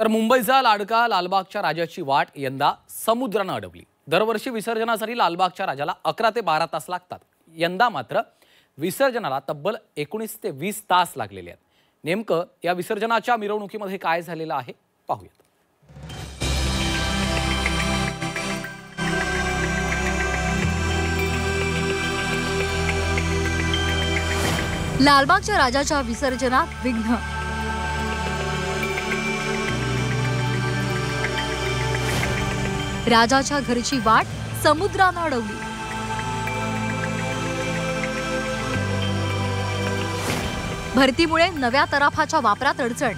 तर मुंबईचा लाडका लालबागच्या राजाची वाट यंदा समुद्रानं अडवली। दरवर्षी विसर्जनासाठी लालबागच्या राजाला 11 ते 12 तास लागतात। यंदा मात्र विसर्जनाला तब्बल 19 ते 20 तास लागलेले आहेत। नेमकं या विसर्जनाच्या मिरवणुकीमध्ये काय झालेलं आहे पाहूया। लालबागच्या राजाच्या विसर्जनात विघ्न। राजाच्या घरची वाट समुद्रानं अडवली। भरतीमुळे नव्या तराफाच्या वापरात अडचण।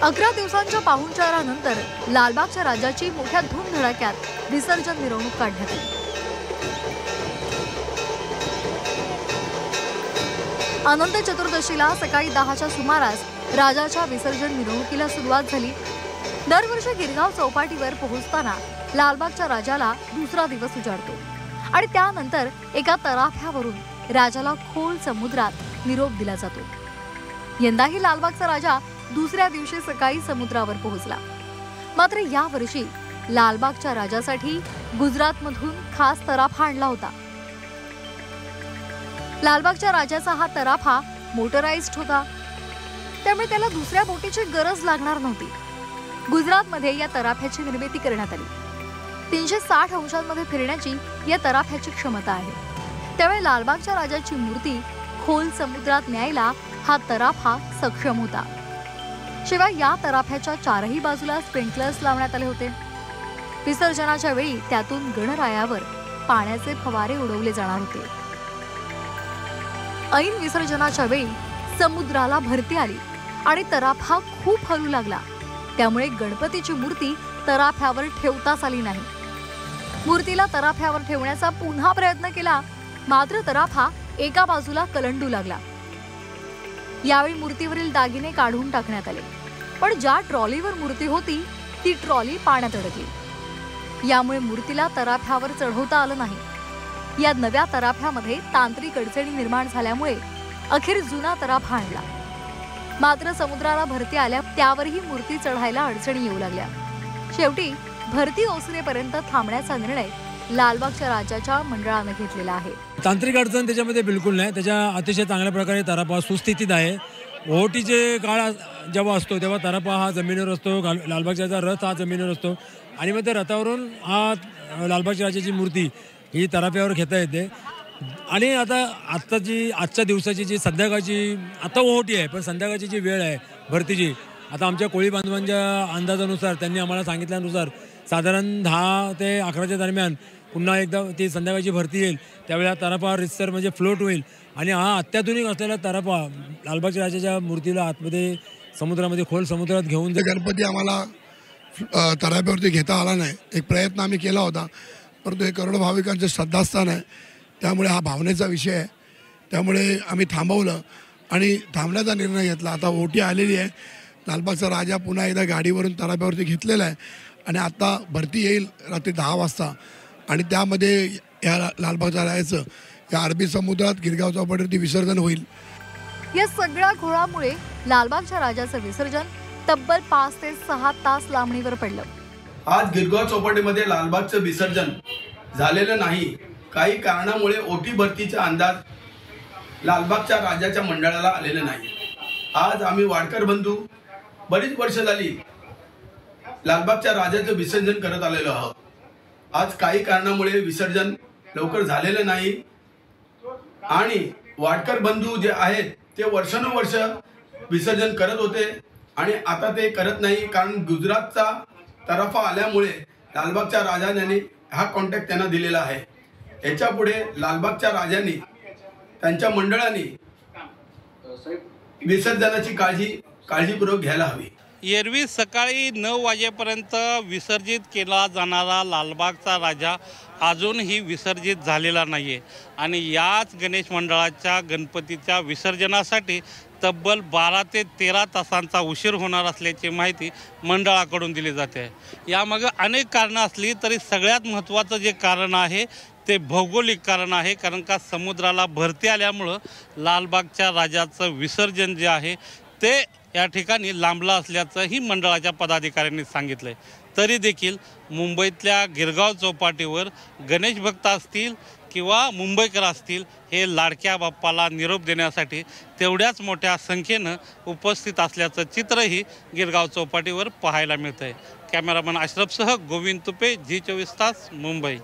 11 दिवसांच्या पाहुणचारानंतर लालबागच्या राजाची मोठ्या धूमधडाक्यात विसर्जन मिरवणूक काढण्यात आली। अनंत चतुर्दशीला सकाळी 10च्या सुमारास राजाच्या विसर्जन मिरवणुकीला सुरुवात झाली। दरवर्षी गिरगाव चौपाटीवर पोहोचताना लालबागच्या राजाला दुसरा दिवस उजाडतो आणि त्यानंतर एका तराफ्यावरून राजाला खोल समुद्रात निरोप दिला जातो। यंदाही लालबागचा राजा दुसऱ्या दिवशी सकाळी समुद्रावर पोहोचला। मात्र यावर्षी लालबागच्या राजासाठी गुजरातमधून खास तराफा आणला होता। लालबागच्या राजाचा हा तराफा मोटराइज्ड होता, त्यामुळे त्याला दुसऱ्या बोटीची गरज लागणार नव्हती। गुजरातमध्ये या तराफ्याची निर्मिती करण्यात आली। 360 अंशांमध्ये फिरण्याची या तराफ्याची क्षमता आहे, त्यामुळे लालबागच्या राजाची मूर्ती खोल समुद्रात न्यायला हा तराफा सक्षम होता। शिवाय या तराफ्याच्या चारही बाजूला स्प्रिंकलर्स लावण्यात आले होते। विसर्जनाच्या वेळी त्यातून गणरायावर पाण्याचे फवारे उडवले जाणार होते। ऐन विसर्जनाच्या वेळी समुद्राला भरती आली आणि तराफा खूप हलू लागला, त्यामुळे गणपतीची मूर्ती तराफ्यावर ठेवताच आली नाही। मूर्तीला तराफ्यावर ठेवण्याचा पुन्हा प्रयत्न केला, मात्र तराफा एका बाजूला कलंडू लागला। यावेळी मूर्तीवरील दागिने काढून टाकण्यात आले, पण ज्या ट्रॉलीवर मूर्ती होती ती ट्रॉली पाण्यात अडकली। यामुळे मूर्तीला तराफ्यावर चढवता आलं नाही। या नव्या तराफ्यामध्ये तांत्रिक अडचणी निर्माण झाल्यामुळे अखेर जुना तराफा आणला, मात्र समुद्राला भरती आल्या त्यावरही मूर्ती चढायला अडचणी येऊ लागल्या। शेवटी भरती ओसरेपर्यंत थांबण्याचा निर्णय लालबागच्या राजाच्या मंडळाने घेतलेला आहे। तांत्रिक अडचण त्याच्यामध्ये बिलकुल नाही, त्याच्या अतिशय चांगल्या प्रकारे तराफा सुस्थितीत आहे। ओहोटीचे काळ जेव्हा असतो तेव्हा तराफा हा जमिनीवर असतो, लालबागचा रथ हा जमिनीवर असतो आणि मग त्या रथावरून हा लालबागच्या राजाची मूर्ती ही तराफ्यावर घेता येते। आणि आजच्या दिवसाची जी संध्याकाळची आता ओहोटी आहे, पण संध्याकाळची जी वेळ आहे भरतीची, आता आमच्या कोळी बांधवांच्या अंदाजानुसार त्यांनी आम्हाला सांगितल्यानुसार साधारण 10 ते 11च्या दरम्यान पुन्हा एकदा ती संध्याकाळची भरती येईल, त्यावेळेला तराफा रितसर म्हणजे फ्लोट होईल आणि हा अत्याधुनिक असलेला तराफा लालबागच्या राजाच्या मूर्तीला आतमध्ये समुद्रामध्ये खोल समुद्रात घेऊन गणपती आम्हाला तराफ्यावरती घेता आला नाही। एक प्रयत्न आम्ही केला होता, परंतु हे करोडो भाविकांचं श्रद्धास्थान आहे, त्यामुळे हा भावनेचा विषय आहे, त्यामुळे आम्ही थांबवलं आणि थांबण्याचा निर्णय घेतला। आता ओटी आलेली आहे, लालबागचा राजा पुन्हा एकदा गाडीवरून तराफ्यावरती घेतलेला आहे आणि आता भरती येईल रात्री 10 वाजता आणि त्यामध्ये या लालबागच्या राजाचं या अरबी समुद्रात गिरगाव चौपाटीवरती विसर्जन होईल। या सगळ्या घोळामुळे लालबागच्या राजाचं विसर्जन तब्बल 5 ते 6 तास लांबणीवर पडलं। आज गिरगाव चौपाटीमध्ये लालबागचं विसर्जन झालेलं नाही। काही कारणामुळे ओटी भरतीचा अंदाज लालबागच्या राजाच्या मंडळाला आलेला नाही। आज आम्ही वाडकर बंधू बरीच वर्ष झाली लालबागच्या राजाचं विसर्जन करत आलेलो आहोत। आज काही कारणामुळे विसर्जन लवकर झालेलं नाही आणि वाडकर बंधू जे आहेत ते वर्षानुवर्ष विसर्जन करत होते आणि आता ते करत नाही, कारण गुजरातचा तराफा आल्यामुळे लालबागच्या राजाने हा कॉन्टॅक्ट त्यांना दिलेला आहे। याच्या पुढे लालबागच्या राजांनी त्यांच्या मंडळाने विसर्जनाची काळजीपूर्वक घ्यायला हवी। एरवी सकाळी 9 वाजेपर्यंत विसर्जित केला जाणारा लालबागचा राजा अजूनही विसर्जित झालेला नाही आहे आणि याच गणेश मंडळाच्या गणपतीच्या विसर्जनासाठी तब्बल 12 ते 13 तासांचा उशीर होणार असल्याची माहिती मंडळाकडून दिली जाते। यामागे अनेक कारणं असली तरी सगळ्यात महत्त्वाचं जे कारण आहे ते भौगोलिक कारण आहे, कारण का समुद्राला भरती आल्यामुळं लालबागच्या राजाचं विसर्जन जे आहे ते या ठिकाणी लांबला असल्याचंही मंडळाच्या पदाधिकाऱ्यांनी सांगितलं आहे. तरी देखील मुंबईतल्या गिरगाव चौपाटीवर गणेश भक्त असतील किंवा मुंबईकर असतील हे लाडक्या बाप्पाला निरोप देण्यासाठी तेवढ्याच मोठ्या संख्येनं उपस्थित असल्याचं चित्रही गिरगाव चौपाटीवर पाहायला मिळतं आहे. कॅमेरामन अशरफसह गोविंद तुपे, झी 24 तास, मुंबई.